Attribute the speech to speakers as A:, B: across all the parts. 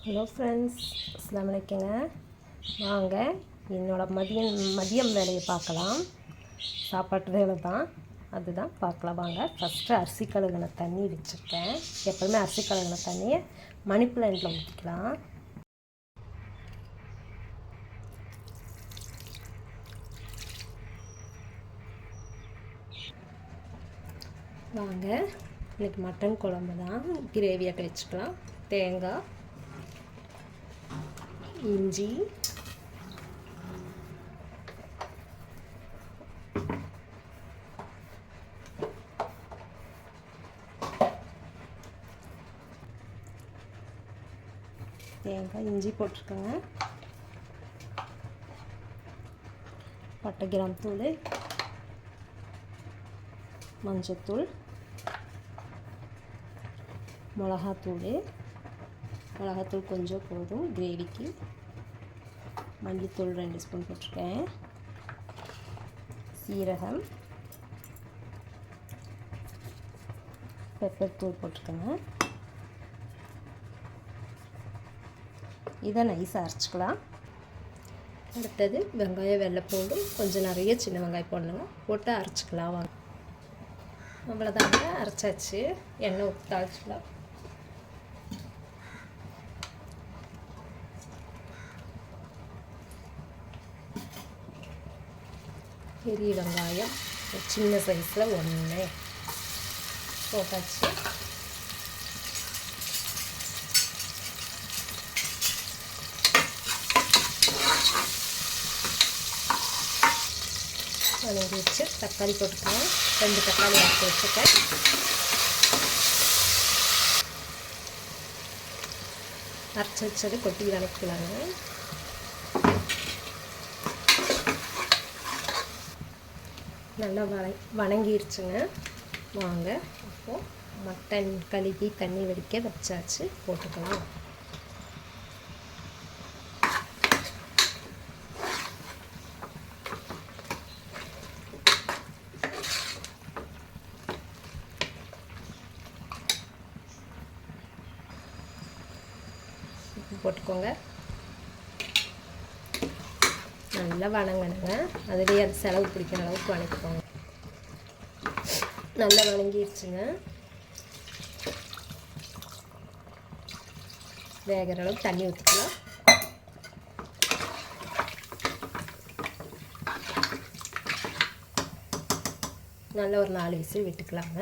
A: Hello friends, அஸ்ஸலாமு அலைக்குங்க. வாங்க என்னோடய மதியம் வேலையை பார்க்கலாம். சாப்பாட்டு வேலை தான், அதுதான் பார்க்கலாம் வாங்க. ஃபஸ்ட்டு அரிசி கழுவின தண்ணி வச்சுருக்கேன். எப்போதுமே அரிசி கழுவின தண்ணியை மணி பிளான்ட்டில் ஊற்றிக்கலாம். வாங்க இன்றைக்கி மட்டன் குழம்பு தான், கிரேவியாக வச்சுக்கலாம். தேங்காய், இஞ்சி, இஞ்சி போட்டிருக்கேங்க. பட்டை கிராம் தூள், மஞ்சத்தூள், மிளகாத்தூள் கொஞ்சம் போதும் கிரேவிக்கு. மல்லித்தூள் 2 ஸ்பூன் போட்டிருக்கேன். சீரகம், பெப்பர் தூள் போட்டிருக்கேங்க. இதை நைஸாக அரைச்சிக்கலாம். அடுத்தது வெங்காயம், வெள்ளைப்பூண்டு, கொஞ்சம் நிறைய சின்ன வெங்காயம் போடணுங்க, போட்டு அரைச்சிக்கலாம். வாங்க, அவ்வளோதாங்க, அரைச்சாச்சு. எண்ணெய் ஊற்றி தாளிச்சிக்கலாம். பெரிய வெங்காயம் சின்ன சைஸில் 1 போட்டாச்சு. வதங்கி வச்சு தக்காளி போட்டுக்கலாம். 2 தக்காளி அரைச்சி வச்சுருக்கேன். அரைச்சி வச்சது கொட்டி வதக்கலாங்க. நல்லா வணங்கிருச்சுங்க. வாங்க அப்போது மட்டன் கழுவி தண்ணி வடிக்க வச்சாச்சு, போட்டுக்கலாம். போட்டுக்கோங்க. நல்லா வணங்கணுங்க. அதுலேயே அது செலவு பிடிக்கிற அளவுக்கு வணக்கிக்கோங்க. நல்லா வணங்கிடுச்சுங்க. வேகிற அளவுக்கு தண்ணி ஊற்றிக்கலாம். நல்லா ஒரு 4 விசில் விட்டுக்கலாங்க.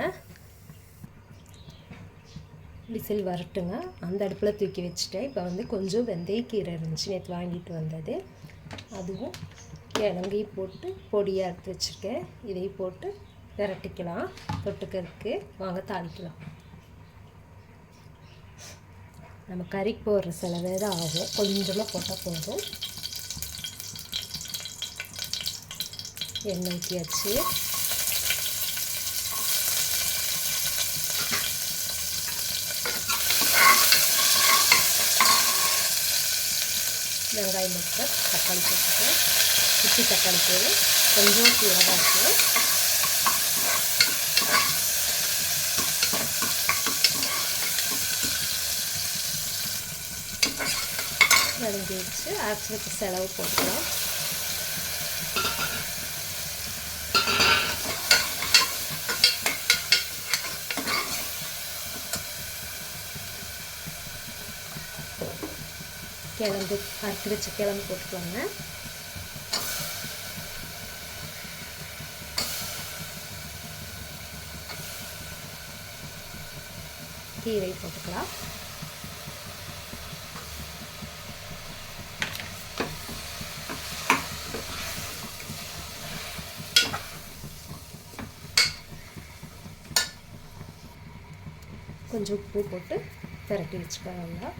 A: விசில் வரட்டுங்க. அந்த அடுப்பில் தூக்கி வச்சுட்டேன். இப்போ கொஞ்சம் வெந்தயக்கீரை இருந்துச்சு, நேற்று வாங்கிட்டு வந்தது. அதுவும் கிழங்கையும் போட்டு பொடியாக எடுத்து வச்சுருக்கேன். இதையும் போட்டு விரட்டிக்கலாம். தொட்டுக்கிறதுக்கு வாங்க தாளிக்கலாம். நம்ம கறிக்கு போடுற செலவே தான் ஆகும், கொஞ்சமாக போட்டால் போதும். எண்ணெய் ஊற்றியாச்சு. வெங்காயம் போட்டு தக்காளி போட்டுட்டு குட்டி தக்காளி போடு, கொஞ்சம் மிளகாய்க்கு, வதங்கி வச்சு அரைச்சி வச்சு செலவு போட்டுக்கலாம். கிழங்கு அரைச்சி வச்ச கிழங்கு போட்டுக்கோங்க. கீரை போட்டுக்கலாம். கொஞ்சம் உப்பு போட்டு திரட்டி வச்சுக்கோங்க.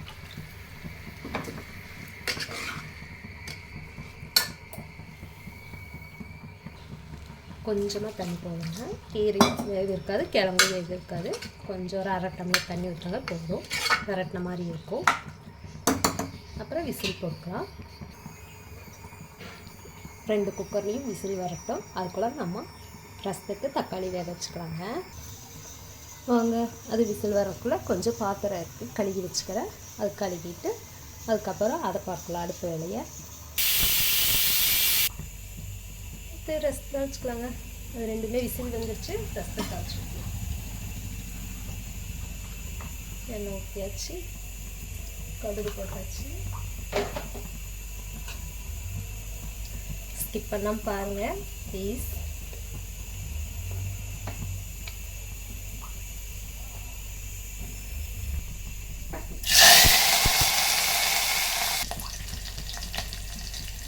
A: கொஞ்சமாக தண்ணி போடுங்க. கீரை வேக இருக்காது, கிழங்கு வேக இருக்காது. கொஞ்சம் ஒரு 1/2 டம்ளர் தண்ணி ஊற்றுங்க, போதும். விரட்டின மாதிரி இருக்கும். அப்புறம் விசில் போட்டுக்கலாம். 2 குக்கர்லேயும் விசில் வரட்டும். அதுக்குள்ளே நம்ம ரசத்துக்கு தக்காளி வேக வச்சுக்கலாங்க. வாங்க, அது விசில் வரக்குள்ளே கொஞ்சம் பாத்திரம் இருக்குது, கழுவி வச்சுக்கிறேன். அது கழுவிட்டு அதுக்கப்புறம் அதை பார்க்கலாம் அடுத்த வேலையை. ரசத்தை தாளிச்சிக்கலாங்க. அது 2மே விசில் வந்துருச்சு. ரசத்தை தாளிச்சிக்கலாம். எண்ணெய் ஊற்றியாச்சு, கடுகு போட்டாச்சு. ஸ்கிப் பண்ணாமல் பாருங்கள் ப்ளீஸ்.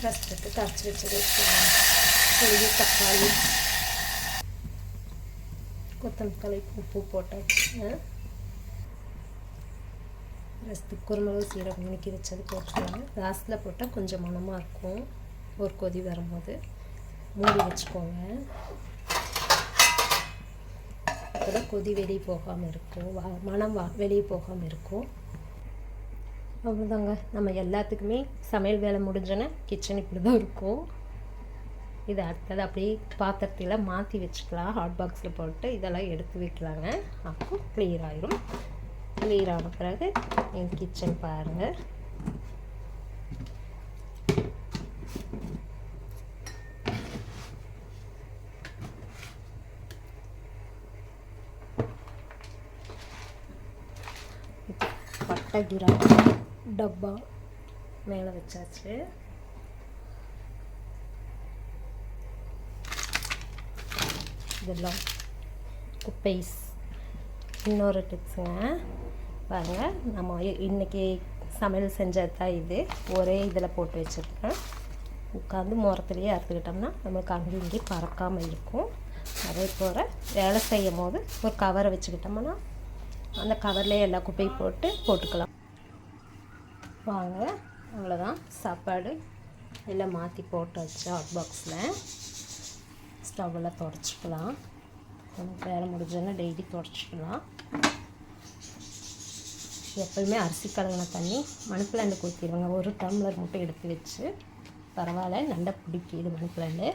A: ரசத்துக்கு கரைச்சி வச்சது புளி, தக்காளி, கொத்தமல்லி, உப்பு போட்டாச்சுங்க. ரசத்துக்கு குருமிளகு சீரகம் நுணுக்கி வச்சது போட்டுக்கலாம். லாஸ்ட்டில் போட்டால் கொஞ்சம் மணமாக இருக்கும். ஒரு கொதி வரும்போது மூடி வச்சுக்கோங்க. அப்போ தான் கொதி வெளியே போகாமல் இருக்கும், மணம் வெளியே போகாமல் இருக்கும். அவ்வளோதாங்க. நம்ம எல்லாத்துக்குமே சமையல் வேலை முடிஞ்சோன்னே கிச்சன் இப்படி தான் இருக்கும். இது அடுத்தது அப்படியே பாத்திரத்தில் மாற்றி வச்சுக்கலாம். ஹாட் பாக்ஸில் போட்டு இதெல்லாம் எடுத்து வைக்கலாங்க. அப்போ கிளியர் ஆகிடும். கிளியர் ஆன பிறகு என் கிச்சன் பாருங்கள். பட்டை கிராம்பு டப்பா மேலே வச்சாச்சு. இதெல்லாம் குப்பைஸ். இன்னொரு டிப்ஸுங்க பாருங்கள். நம்ம இன்றைக்கி சமையல் செஞ்சது தான் இது. ஒரே இதில் போட்டு வச்சுருக்கேன். உட்காந்து முறத்துலேயே அறுத்துக்கிட்டோம்னா நம்மளுக்கு அங்கேயும் இங்கேயும் பறக்காமல் இருக்கும். அதே போல் வேலை செய்யும் போது ஒரு கவரை வச்சுக்கிட்டோம்னா அந்த கவர்லேயே எல்லா குப்பையும் போட்டுக்கலாம். வாங்க, அவ்வளோதான். சாப்பாடு எல்லாம் மாற்றி போட்டு வச்சு ஹாட் பாக்ஸில் ஸ்டவ்வில் துடைச்சிக்கலாம். வேலை முடிஞ்சோன்னா டெய்லி துடைச்சிக்கலாம். எப்போயுமே அரிசி கழுவின தண்ணி மண்பிளாண்டுக்கு ஊற்றிடுவாங்க. ஒரு டம்ளர் மட்டும் எடுத்து வச்சு பரவாயில்ல, நல்லா பிடிக்கிது மண்பிளாண்டு.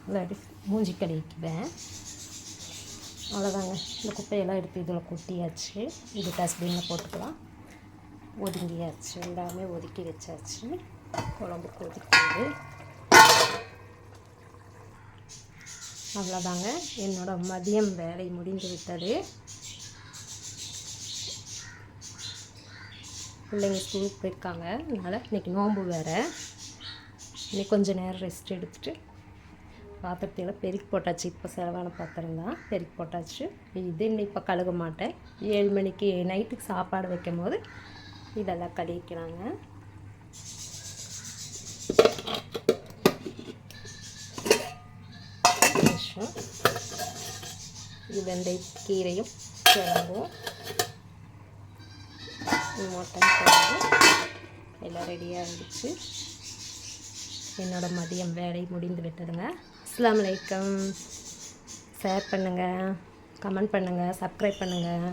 A: இல்லாட்டி மூஞ்சி கழுவிக்குவேன். அவ்வளோதாங்க. இந்த குப்பையெல்லாம் எடுத்து இதில் கொட்டியாச்சு. இது டஸ்ட்பினில் போட்டுக்கலாம். ஒதுங்கியாச்சு, எல்லாமே ஒதுக்கி வச்சாச்சு. குழம்பு கொதிக்குது. அவ்வளோதாங்க. என்னோடய மதியம் வேலை முடிந்து விட்டது. பிள்ளைங்க ஸ்கூலுக்கு போயிருக்காங்க. அதனால் இன்றைக்கி நோன்பு வேறு. இன்னைக்கு கொஞ்சம் நேரம் ரெஸ்ட் எடுத்துகிட்டு பாத்திரத்தையெல்லாம் பெருக்கி போட்டாச்சு. இப்போ செலவான பாத்திரம் தான் பெருக்கி போட்டாச்சு. இது இன்னும் இப்போ கழுக மாட்டேன். 7 மணிக்கு நைட்டுக்கு சாப்பாடு வைக்கும் போது இதெல்லாம் கழுவிக்கிறாங்க. இது வெந்தய கீரையும் கிழங்கும் மட்டன் குழம்பு எல்லாம் ரெடியாக இருந்துச்சு. என்னோடய மதியம் வேலை முடிந்து விட்டதுங்க. அஸ்ஸலாமு அலைக்கும். ஷேர் பண்ணுங்கள், கமெண்ட் பண்ணுங்கள், சப்ஸ்கிரைப் பண்ணுங்கள்.